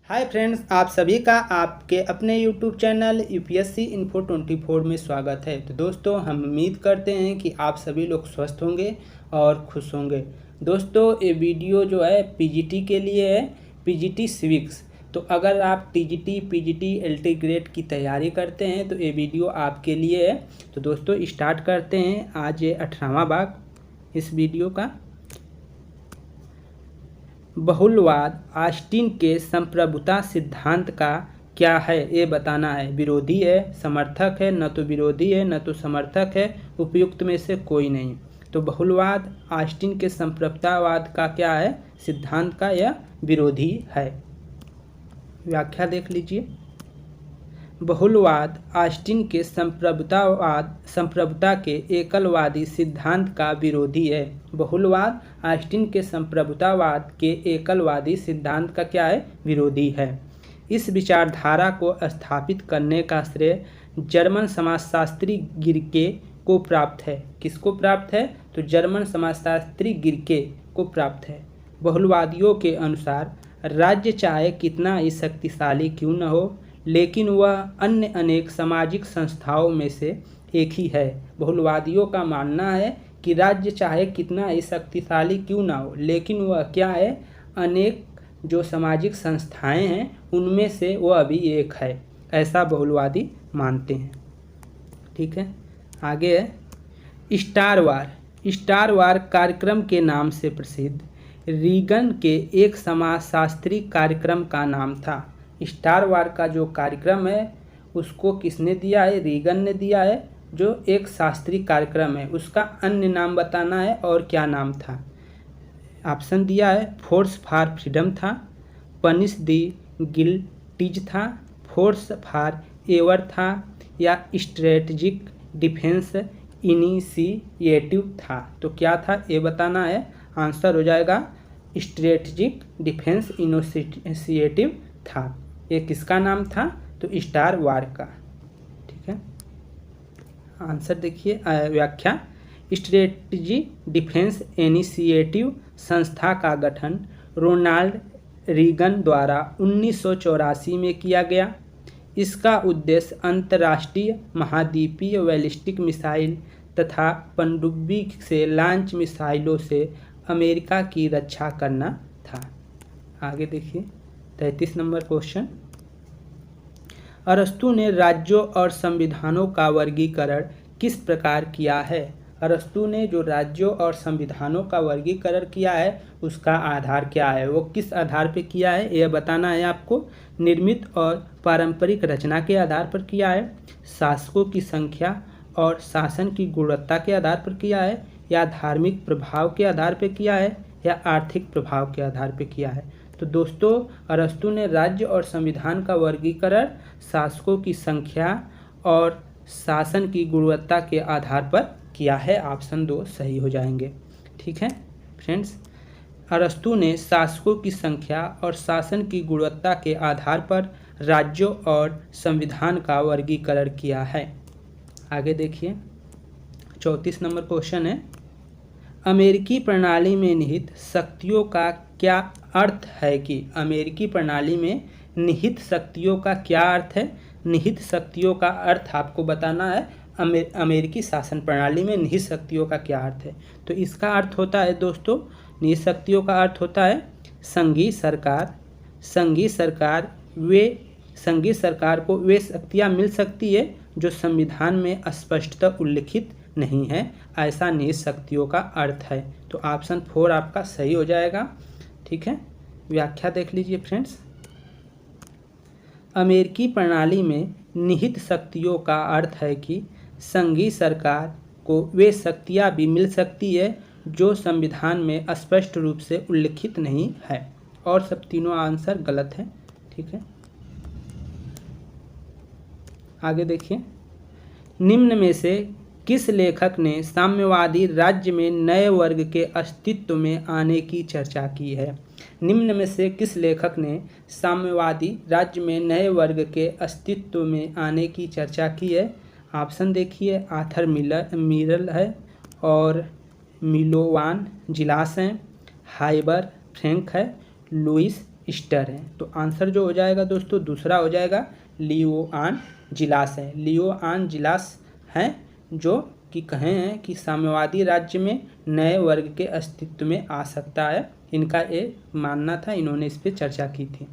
Hi friends, आप सभी का आपके अपने यूट्यूब चैनल यूपीएससी इन्फो 24 में स्वागत है। तो दोस्तों, हम उम्मीद करते हैं कि आप सभी लोग स्वस्थ होंगे और खुश होंगे। दोस्तों, ये वीडियो जो है पीजीटी के लिए है, पीजीटी सिविक्स। तो अगर आप टीजीटी, पीजीटी, एलटी ग्रेड की तैयारी करते हैं तो ये वीडियो आपके लिए है। तो दोस्तों, स्टार्ट करते हैं। आज ये 18वां भाग इस वीडियो का। बहुलवाद ऑस्टिन के संप्रभुता सिद्धांत का क्या है ये बताना है। विरोधी है, समर्थक है, न तो विरोधी है न तो समर्थक है, उपयुक्त में से कोई नहीं। तो बहुलवाद ऑस्टिन के संप्रभुतावाद का क्या है, सिद्धांत का यह विरोधी है। व्याख्या देख लीजिए। बहुलवाद ऑस्टिन के संप्रभुता के एकलवादी सिद्धांत का विरोधी है। बहुलवाद ऑस्टिन के संप्रभुतावाद के एकलवादी सिद्धांत का क्या है, विरोधी है। इस विचारधारा को स्थापित करने का श्रेय जर्मन समाजशास्त्री गिरके को प्राप्त है। किसको प्राप्त है? तो जर्मन समाजशास्त्री गिरके को प्राप्त है। बहुलवादियों के अनुसार राज्य चाहे कितना ही शक्तिशाली क्यों न हो, लेकिन वह अन्य अनेक सामाजिक संस्थाओं में से एक ही है। बहुलवादियों का मानना है कि राज्य चाहे कितना ही शक्तिशाली क्यों ना हो, लेकिन वह क्या है, अनेक जो सामाजिक संस्थाएं हैं उनमें से वह अभी एक है। ऐसा बहुलवादी मानते हैं। ठीक है, आगे है स्टार वार कार्यक्रम के नाम से प्रसिद्ध रीगन के एक समाजशास्त्री कार्यक्रम का नाम था। स्टार वार का जो कार्यक्रम है उसको किसने दिया है? रीगन ने दिया है, जो एक शास्त्रीय कार्यक्रम है। उसका अन्य नाम बताना है और क्या नाम था। ऑप्शन दिया है, फोर्स फॉर फ्रीडम था, पनिश दी गिल्टीज था, फोर्स फॉर एवर था, या स्ट्रेटजिक डिफेंस इनिशिएटिव था। तो क्या था ये बताना है। आंसर हो जाएगा स्ट्रेटजिक डिफेंस इनिशिएटिव था। ये किसका नाम था? तो स्टार वार का। ठीक है, आंसर देखिए। व्याख्या, स्ट्रेटजी डिफेंस इनिशिएटिव संस्था का गठन रोनाल्ड रीगन द्वारा 1984 में किया गया। इसका उद्देश्य अंतर्राष्ट्रीय महाद्वीपीय बैलिस्टिक मिसाइल तथा पनडुब्बी से लॉन्च मिसाइलों से अमेरिका की रक्षा करना था। आगे देखिए 33 नंबर क्वेश्चन। अरस्तु ने राज्यों और संविधानों का वर्गीकरण किस प्रकार किया है? अरस्तु ने जो राज्यों और संविधानों का वर्गीकरण किया है उसका आधार क्या है, वो किस आधार पर किया है यह बताना है आपको। निर्मित और पारंपरिक रचना के आधार पर किया है, शासकों की संख्या और शासन की गुणवत्ता के आधार पर किया है, या धार्मिक प्रभाव के आधार पर किया है, या आर्थिक प्रभाव के आधार पर किया है। तो दोस्तों, अरस्तु ने राज्य और संविधान का वर्गीकरण शासकों की संख्या और शासन की गुणवत्ता के आधार पर किया है। ऑप्शन 2 सही हो जाएंगे। ठीक है फ्रेंड्स, अरस्तु ने शासकों की संख्या और शासन की गुणवत्ता के आधार पर राज्यों और संविधान का वर्गीकरण किया है। आगे देखिए 34 नंबर क्वेश्चन है। अमेरिकी प्रणाली में निहित शक्तियों का क्या अर्थ है कि अमेरिकी प्रणाली में निहित शक्तियों का क्या अर्थ है? निहित शक्तियों का अर्थ आपको बताना है। अमेरिकी शासन प्रणाली में निहित शक्तियों का क्या अर्थ है? तो इसका अर्थ होता है दोस्तों, निहित शक्तियों का अर्थ होता है संघीय सरकार को वे शक्तियाँ मिल सकती है जो संविधान में स्पष्टतः उल्लिखित नहीं है। ऐसा निहित शक्तियों का अर्थ है। तो ऑप्शन 4 आपका सही हो जाएगा। ठीक है, व्याख्या देख लीजिए फ्रेंड्स। अमेरिकी प्रणाली में निहित शक्तियों का अर्थ है कि संघीय सरकार को वे शक्तियाँ भी मिल सकती है जो संविधान में स्पष्ट रूप से उल्लिखित नहीं है। और सब तीनों आंसर गलत है। ठीक है, आगे देखिए। निम्न में से किस लेखक ने साम्यवादी राज्य में नए वर्ग के अस्तित्व में आने की चर्चा की है? निम्न में से किस लेखक ने साम्यवादी राज्य में नए वर्ग के अस्तित्व में आने की चर्चा की है? ऑप्शन देखिए, आर्थर मिरल है, और मिलोवान जिलास हैं, हाइबर फ्रैंक है, लुइस ईस्टर है। तो आंसर जो हो जाएगा दोस्तों दूसरा हो जाएगा लियोआन जिलास है। लियोआन जिलास हैं जो कि कहे हैं कि साम्यवादी राज्य में नए वर्ग के अस्तित्व में आ सकता है, इनका ये मानना था, इन्होंने इस पर चर्चा की थी।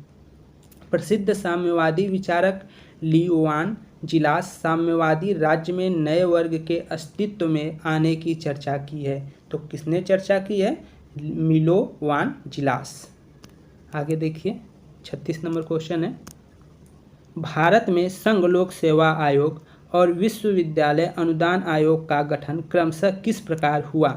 प्रसिद्ध साम्यवादी विचारक लियोआन जिलास साम्यवादी राज्य में नए वर्ग के अस्तित्व में आने की चर्चा की है। तो किसने चर्चा की है? लियोआन जिलास। आगे देखिए 36 नंबर क्वेश्चन है, भारत में संघ लोक सेवा आयोग और विश्वविद्यालय अनुदान आयोग का गठन क्रमशः किस प्रकार हुआ?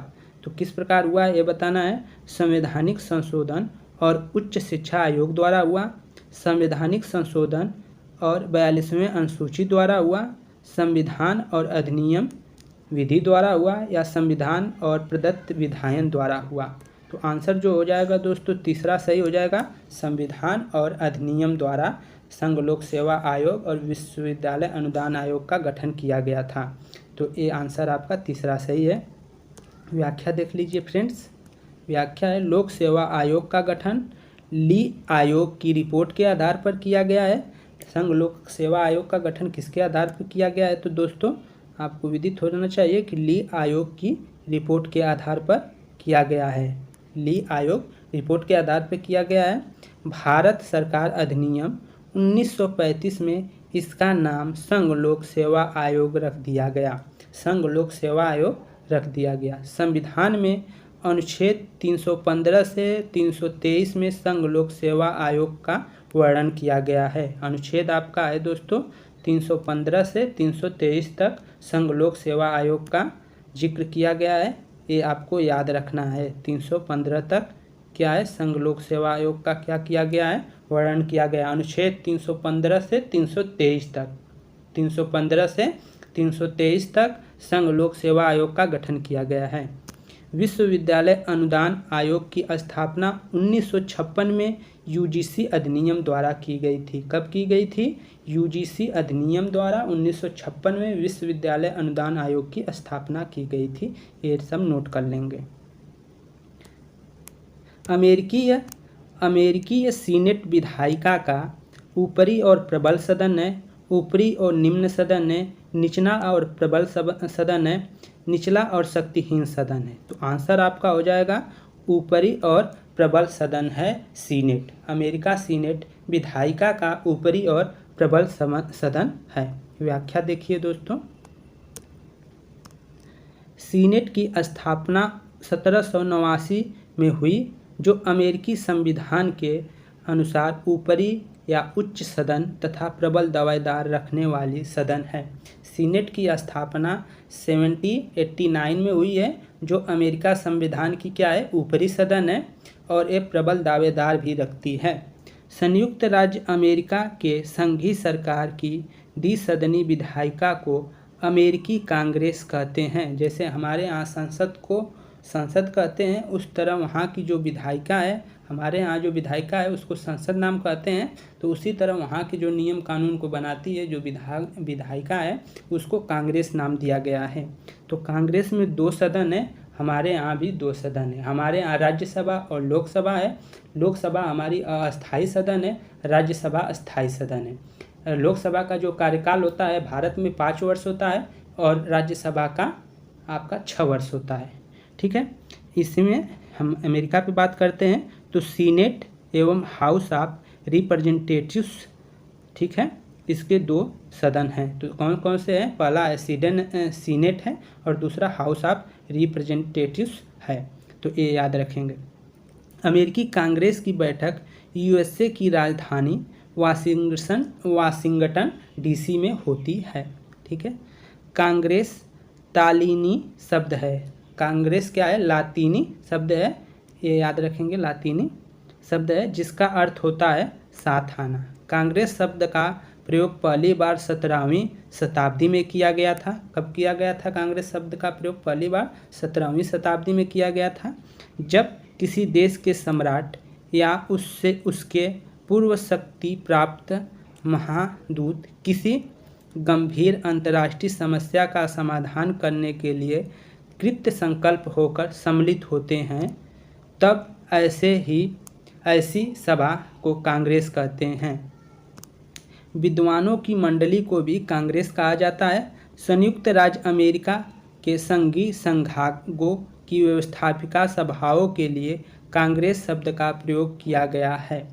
तो किस प्रकार हुआ ये बताना है। संवैधानिक संशोधन और उच्च शिक्षा आयोग द्वारा हुआ, संवैधानिक संशोधन और 42वें अनुसूची द्वारा हुआ, संविधान और अधिनियम विधि द्वारा हुआ, या संविधान और प्रदत्त विधायन द्वारा हुआ। तो आंसर जो हो जाएगा दोस्तों तीसरा सही हो जाएगा, संविधान और अधिनियम द्वारा संघ लोक सेवा आयोग और विश्वविद्यालय अनुदान आयोग का गठन किया गया था। तो ये आंसर आपका तीसरा सही है। व्याख्या देख लीजिए फ्रेंड्स। व्याख्या है, लोक सेवा आयोग का गठन ली आयोग की रिपोर्ट के आधार पर किया गया है। संघ लोक सेवा आयोग का गठन किसके आधार पर किया गया है? तो दोस्तों आपको विदित होना चाहिए कि ली आयोग की रिपोर्ट के आधार पर किया गया है। ली आयोग रिपोर्ट के आधार पर किया गया है। भारत सरकार अधिनियम 1935 में इसका नाम संघ लोक सेवा आयोग रख दिया गया। संघ लोक सेवा आयोग रख दिया गया। संविधान में अनुच्छेद 315 से 323 में संघ लोक सेवा आयोग का वर्णन किया गया है। अनुच्छेद आपका है दोस्तों 315 से 323 तक संघ लोक सेवा आयोग का जिक्र किया गया है, ये आपको याद रखना है। 315 तक क्या है? संघ लोक सेवा आयोग का क्या किया गया है? वर्णन किया गया। अनुच्छेद 315 से 323 तक, 315 से 323 तक संघ लोक सेवा आयोग का गठन किया गया है। विश्वविद्यालय अनुदान आयोग की स्थापना 1956 में यूजीसी अधिनियम द्वारा की गई थी। कब की गई थी? यूजीसी अधिनियम द्वारा 1956 में विश्वविद्यालय अनुदान आयोग की स्थापना की गई थी। ये सब नोट कर लेंगे। अमेरिकी सीनेट विधायिका का ऊपरी और प्रबल सदन है, ऊपरी और निम्न सदन है, निचला और प्रबल सदन है, निचला और शक्तिहीन सदन है। तो आंसर आपका हो जाएगा ऊपरी और प्रबल सदन है सीनेट। अमेरिका सीनेट विधायिका का ऊपरी और प्रबल सदन है। व्याख्या देखिए दोस्तों। सीनेट की स्थापना 1789 में हुई, जो अमेरिकी संविधान के अनुसार ऊपरी या उच्च सदन तथा प्रबल दावेदार रखने वाली सदन है। सीनेट की स्थापना 1789 में हुई है, जो अमेरिका संविधान की क्या है? ऊपरी सदन है और एक प्रबल दावेदार भी रखती है। संयुक्त राज्य अमेरिका के संघीय सरकार की द्विसदनी विधायिका को अमेरिकी कांग्रेस कहते हैं। जैसे हमारे यहाँ संसद को संसद कहते हैं, उस तरह वहाँ की जो विधायिका है, हमारे यहाँ जो विधायिका है उसको संसद नाम कहते हैं। तो उसी तरह वहाँ के जो नियम कानून को बनाती है जो विधायिका है, उसको कांग्रेस नाम दिया गया है। तो कांग्रेस में 2 सदन है, हमारे यहाँ भी 2 सदन है। हमारे यहाँ राज्यसभा और लोकसभा है। लोकसभा हमारी अस्थायी सदन है, राज्यसभा अस्थायी सदन है। लोकसभा का जो कार्यकाल होता है भारत में 5 वर्ष होता है और राज्यसभा का आपका 6 वर्ष होता है। ठीक है, इसमें हम अमेरिका पे बात करते हैं तो सीनेट एवं हाउस ऑफ रिप्रेजेंटेटिव्स, ठीक है, इसके 2 सदन हैं। तो कौन कौन से हैं? पहला है सीनेट है और दूसरा हाउस ऑफ रिप्रेजेंटेटिव्स है। तो ये याद रखेंगे। अमेरिकी कांग्रेस की बैठक यूएसए की राजधानी वाशिंगटन डीसी में होती है। ठीक है, कांग्रेस तालीनी शब्द है। कांग्रेस क्या है? लातीनी शब्द है, ये याद रखेंगे, लातीनी शब्द है जिसका अर्थ होता है साथ आना। कांग्रेस शब्द का प्रयोग पहली बार 17वीं शताब्दी में किया गया था। कब किया गया था? कांग्रेस शब्द का प्रयोग पहली बार 17वीं शताब्दी में किया गया था, जब किसी देश के सम्राट या उसके पूर्व शक्ति प्राप्त महादूत किसी गंभीर अंतर्राष्ट्रीय समस्या का समाधान करने के लिए कृत संकल्प होकर सम्मिलित होते हैं, तब ऐसे ही ऐसी सभा को कांग्रेस कहते हैं। विद्वानों की मंडली को भी कांग्रेस कहा जाता है। संयुक्त राज्य अमेरिका के संघीय संघागों की व्यवस्थापिका सभाओं के लिए कांग्रेस शब्द का प्रयोग किया गया है।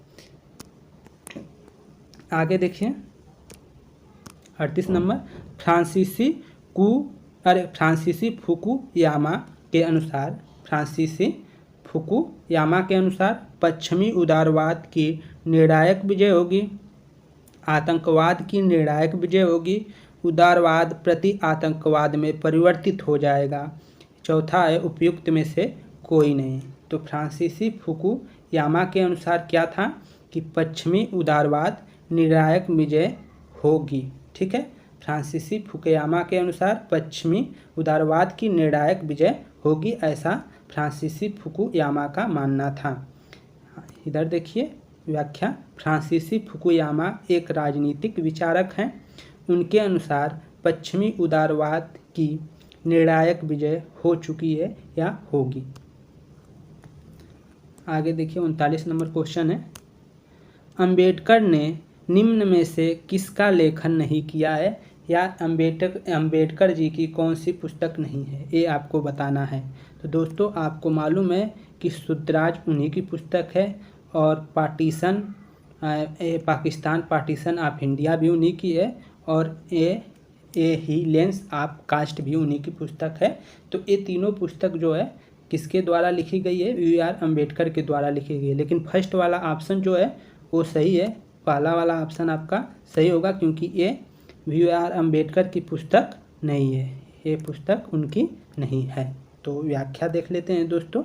आगे देखिए 38 नंबर, फ्रांसीसी फुकुयामा के अनुसार पश्चिमी उदारवाद की निर्णायक विजय होगी, आतंकवाद की निर्णायक विजय होगी, उदारवाद प्रति आतंकवाद में परिवर्तित हो जाएगा। चौथा है उपयुक्त में से कोई नहीं। तो फ्रांसीसी फुकुयामा के अनुसार क्या था कि पश्चिमी उदारवाद निर्णायक विजय होगी। ठीक है, फ्रांसीसी फुकुयामा के अनुसार पश्चिमी उदारवाद की निर्णायक विजय होगी, ऐसा फ्रांसीसी फुकुयामा का मानना था। इधर देखिए व्याख्या, फ्रांसीसी फुकुयामा एक राजनीतिक विचारक हैं। उनके अनुसार पश्चिमी उदारवाद की निर्णायक विजय हो चुकी है या होगी। आगे देखिए 39 नंबर क्वेश्चन है, अंबेडकर ने निम्न में से किसका लेखन नहीं किया है, या अंबेडकर जी की कौन सी पुस्तक नहीं है, ये आपको बताना है। तो दोस्तों आपको मालूम है कि शुद्धराज उन्हीं की पुस्तक है, और पाकिस्तान पार्टीशन ऑफ इंडिया भी उन्हीं की है, और ए ही लेंस ऑफ कास्ट भी उन्हीं की पुस्तक है। तो ये तीनों पुस्तक जो है किसके द्वारा लिखी गई है, वी.आर. अम्बेडकर के द्वारा लिखी गई है। लेकिन फर्स्ट वाला ऑप्शन जो है वो सही है, पहला वाला ऑप्शन आपका सही होगा, क्योंकि ये वी.आर. अम्बेडकर की पुस्तक नहीं है, ये पुस्तक उनकी नहीं है। तो व्याख्या देख लेते हैं दोस्तों।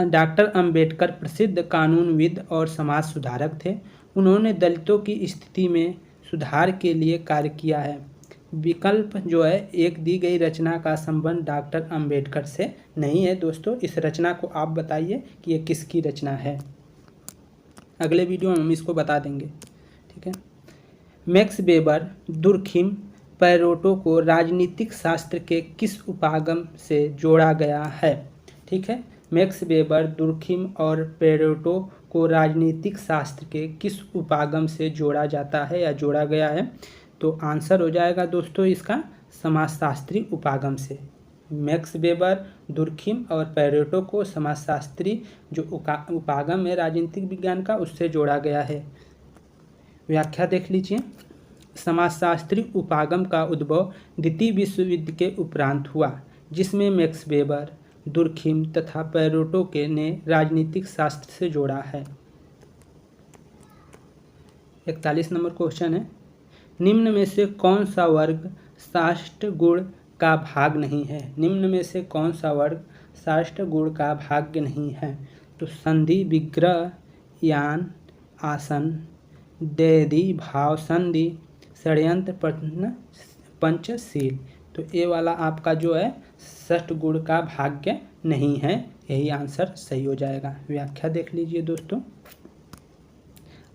डॉक्टर अंबेडकर प्रसिद्ध कानूनविद और समाज सुधारक थे। उन्होंने दलितों की स्थिति में सुधार के लिए कार्य किया है। विकल्प जो है, एक दी गई रचना का संबंध डॉक्टर अंबेडकर से नहीं है। दोस्तों इस रचना को आप बताइए कि ये किसकी रचना है, अगले वीडियो में हम इसको बता देंगे। ठीक है, मैक्स वेबर, दुर्खिम, पैरेटो को राजनीतिक शास्त्र के किस उपागम से जोड़ा गया है। ठीक है, मैक्स वेबर, दुर्खिम और पैरेटो को राजनीतिक शास्त्र के किस उपागम से जोड़ा जाता है या जोड़ा गया है। तो आंसर हो जाएगा दोस्तों इसका समाजशास्त्री उपागम से। मैक्स वेबर, दुर्खिम और पैरेटो को समाजशास्त्री जो उपागम है राजनीतिक विज्ञान का, उससे जोड़ा गया है। व्याख्या देख लीजिए, समाजशास्त्री उपागम का उद्भव द्वितीय विश्व युद्ध के उपरांत हुआ, जिसमें मैक्स वेबर, दुर्खिम तथा पैरेटो के ने राजनीतिक शास्त्र से जोड़ा है। 41 नंबर क्वेश्चन है, निम्न में से कौन सा वर्ग साष्ट गुण का भाग नहीं है। निम्न में से कौन सा वर्ग साष्ट गुण का भाग्य नहीं है। तो संधि, विग्रह, यान, आसन, दैधी, भाव, संधि, षड्यंत्र, पंचशील। तो ये वाला आपका जो है षष्ठ गुण का भाग्य नहीं है, यही आंसर सही हो जाएगा। व्याख्या देख लीजिए दोस्तों,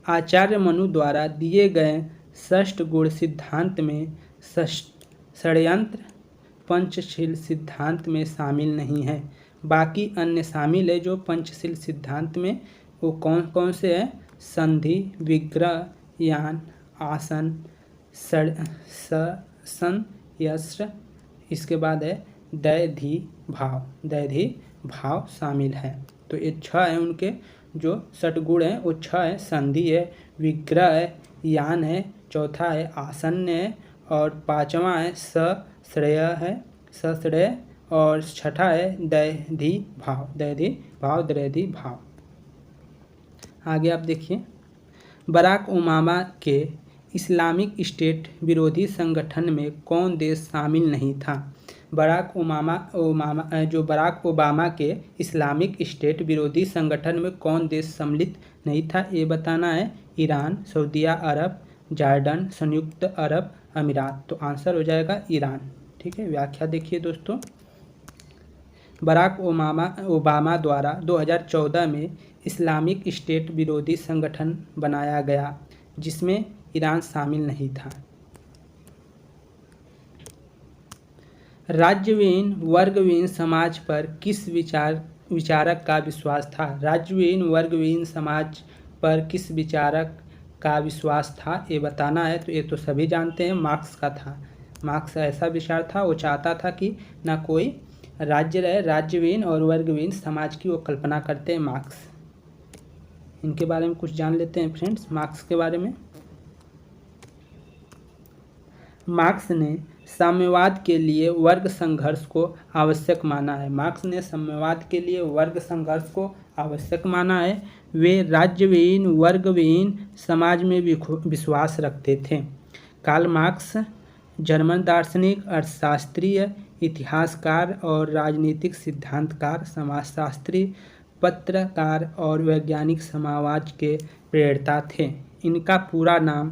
आचार्य मनु द्वारा दिए गए षष्ठ गुण सिद्धांत में षड्यंत्र, पंचशील सिद्धांत में शामिल नहीं है। बाकी अन्य शामिल है जो पंचशील सिद्धांत में, वो कौन कौन से हैं, संधि, विग्रह, यान, आसन, यस्त्र, इसके बाद है दैधी भाव शामिल है। तो ये 6 हैं उनके जो षटगुण हैं, वो 6 है। संधि है, विग्रह है, यान है, चौथा है आसन है, और पांचवा है सश्रय, और छठा है दैधी भाव। आगे आप देखिए, बराक ओबामा के इस्लामिक स्टेट विरोधी संगठन में कौन देश शामिल नहीं था। बराक ओबामा के इस्लामिक स्टेट विरोधी संगठन में कौन देश सम्मिलित नहीं था, ये बताना है। ईरान, सऊदी अरब, जॉर्डन, संयुक्त अरब अमीरात। तो आंसर हो जाएगा ईरान। ठीक है, व्याख्या देखिए दोस्तों, बराक ओबामा द्वारा 2014 में इस्लामिक स्टेट विरोधी संगठन बनाया गया, जिसमें ईरान शामिल नहीं था। राज्यविहीन वर्गविहीन समाज पर किस विचारक का विश्वास था? राज्यविहीन वर्गविहीन समाज पर किस विचारक का विश्वास था, ये बताना है। तो ये तो सभी जानते हैं, मार्क्स का था। मार्क्स ऐसा विचार था, वो चाहता था कि ना कोई राज्य रहे, राज्यविहीन और वर्गविहीन समाज की वो कल्पना करते हैं मार्क्स। इनके बारे में कुछ जान लेते हैं फ्रेंड्स, मार्क्स के बारे में। मार्क्स ने साम्यवाद के लिए वर्ग संघर्ष को आवश्यक माना है। मार्क्स ने साम्यवाद के लिए वर्ग संघर्ष को आवश्यक माना है। वे राज्यविहीन वर्गविहीन समाज में विश्वास रखते थे। कार्ल मार्क्स जर्मन दार्शनिक, अर्थशास्त्री, इतिहासकार और राजनीतिक सिद्धांतकार, समाजशास्त्री, पत्रकार और वैज्ञानिक समाजवाद के प्रेरता थे। इनका पूरा नाम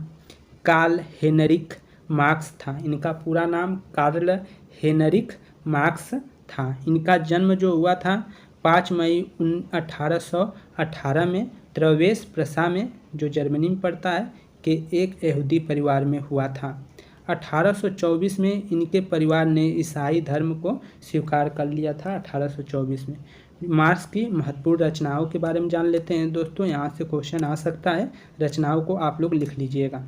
कार्ल हेनरिक मार्क्स था। इनका पूरा नाम कार्ल हेनरिक मार्क्स था। इनका जन्म जो हुआ था 5 मई 1818 में त्रेवेस प्रशा में, जो जर्मनी में पड़ता है, के एक यहूदी परिवार में हुआ था। 1824 में इनके परिवार ने ईसाई धर्म को स्वीकार कर लिया था। 1824 में। मार्क्स की महत्वपूर्ण रचनाओं के बारे में जान लेते हैं दोस्तों, यहाँ से क्वेश्चन आ सकता है, रचनाओं को आप लोग लिख लीजिएगा।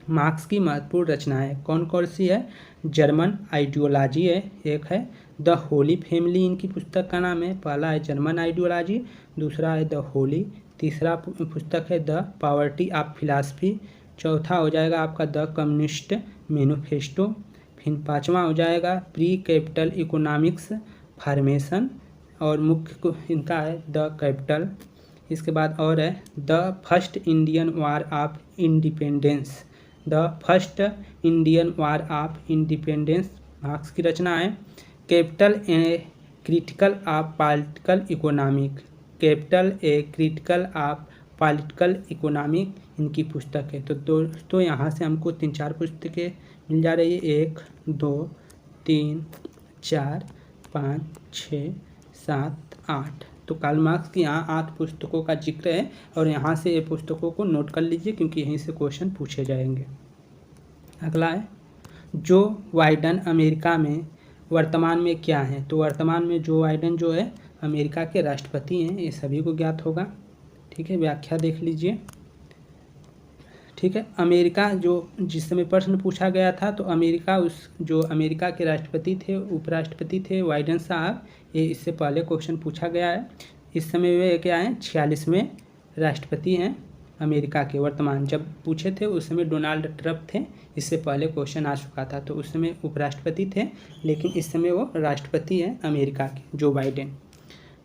मार्क्स की महत्वपूर्ण रचनाएं कौन कौन सी है? जर्मन आइडियोलॉजी है, एक है द होली फैमिली, इनकी पुस्तक का नाम है। पहला है जर्मन आइडियोलॉजी, दूसरा है द होली, तीसरा पुस्तक है द पॉवर्टी ऑफ फिलॉसफी, चौथा हो जाएगा आपका द कम्युनिस्ट मैनिफेस्टो, फिर पांचवा हो जाएगा प्री कैपिटल इकोनॉमिक्स फॉर्मेशन, और मुख्य इनका है द कैपिटल। इसके बाद और है the first Indian war of independence, the first Indian war of independence marks की रचना है। Capital a critical of political economic, capital a critical of political economic इनकी पुस्तक है। तो दोस्तों यहाँ से हमको 3-4 पुस्तकें मिल जा रही है, 1 2 3 4 5 6 7 8। तो कार्ल मार्क्स की यहाँ 8 पुस्तकों का जिक्र है, और यहाँ से ये पुस्तकों को नोट कर लीजिए क्योंकि यहीं से क्वेश्चन पूछे जाएंगे। अगला है जो बाइडेन अमेरिका में वर्तमान में क्या है? तो वर्तमान में जो बाइडेन जो है अमेरिका के राष्ट्रपति हैं, ये सभी को ज्ञात होगा। ठीक है, व्याख्या देख लीजिए। ठीक है, अमेरिका जो जिस समय प्रश्न पूछा गया था, तो अमेरिका जो अमेरिका के राष्ट्रपति थे, उपराष्ट्रपति थे बाइडेन साहब, ये इससे पहले क्वेश्चन पूछा गया है। इस समय वे क्या हैं? 46वें राष्ट्रपति हैं अमेरिका के वर्तमान। जब पूछे थे उस समय डोनाल्ड ट्रंप थे, इससे पहले क्वेश्चन आ चुका था, तो उस समय उपराष्ट्रपति थे, लेकिन इस समय वो राष्ट्रपति हैं अमेरिका के, Joe Biden.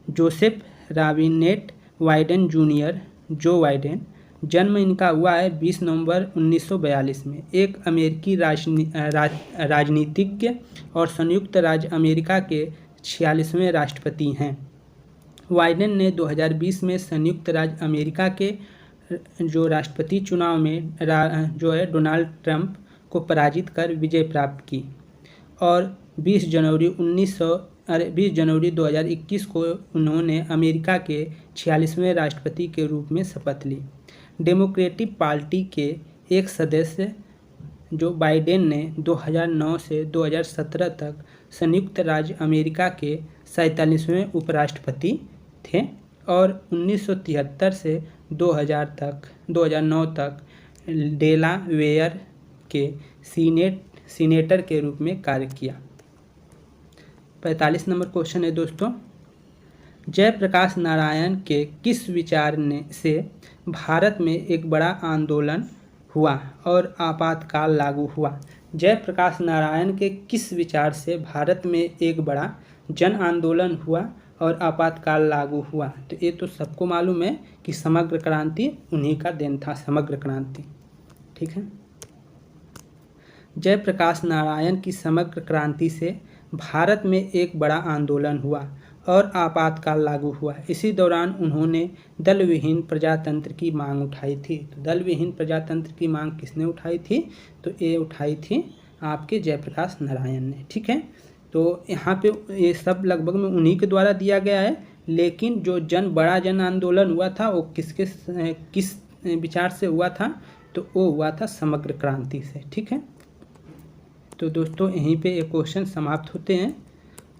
Joseph Robinette Biden junior, Joe Biden, जन्म इनका हुआ है 20 नवंबर 1942 में। एक अमेरिकी राजनीतिज्ञ और संयुक्त राज्य अमेरिका के 46वें राष्ट्रपति हैं। बाइडेन ने 2020 में संयुक्त राज्य अमेरिका के जो राष्ट्रपति चुनाव में जो है डोनाल्ड ट्रंप को पराजित कर विजय प्राप्त की, और 20 जनवरी 2021 को उन्होंने अमेरिका के 46वें राष्ट्रपति के रूप में शपथ ली। डेमोक्रेटिक पार्टी के एक सदस्य जो बाइडेन ने 2009 से 2017 तक संयुक्त राज्य अमेरिका के 47वें उपराष्ट्रपति थे, और 1973 से 2009 तक डेलावेयर के सीनेटर के रूप में कार्य किया। 45 नंबर क्वेश्चन है दोस्तों, जयप्रकाश नारायण के किस विचार से भारत में एक बड़ा आंदोलन हुआ और आपातकाल लागू हुआ? जयप्रकाश नारायण के किस विचार से भारत में एक बड़ा जन आंदोलन हुआ और आपातकाल लागू हुआ? तो ये तो सबको मालूम है कि समग्र क्रांति उन्हीं का देन था, समग्र क्रांति। ठीक है, जयप्रकाश नारायण की समग्र क्रांति से भारत में एक बड़ा आंदोलन हुआ और आपातकाल लागू हुआ। इसी दौरान उन्होंने दल विहीन प्रजातंत्र की मांग उठाई थी। तो दल विहीन प्रजातंत्र की मांग किसने उठाई थी? तो ये उठाई थी आपके जयप्रकाश नारायण ने। ठीक है, तो यहाँ पे ये सब लगभग में उन्हीं के द्वारा दिया गया है, लेकिन जो बड़ा जन आंदोलन हुआ था वो किस विचार से हुआ था? तो वो हुआ था समग्र क्रांति से। ठीक है, तो दोस्तों यहीं पे ये क्वेश्चन समाप्त होते हैं।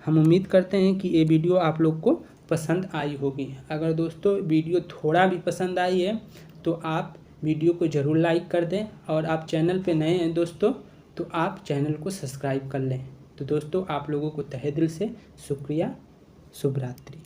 हम उम्मीद करते हैं कि ये वीडियो आप लोग को पसंद आई होगी। अगर दोस्तों वीडियो थोड़ा भी पसंद आई है तो आप वीडियो को ज़रूर लाइक कर दें, और आप चैनल पे नए हैं दोस्तों तो आप चैनल को सब्सक्राइब कर लें। तो दोस्तों आप लोगों को तहे दिल से शुक्रिया। शुभ रात्रि।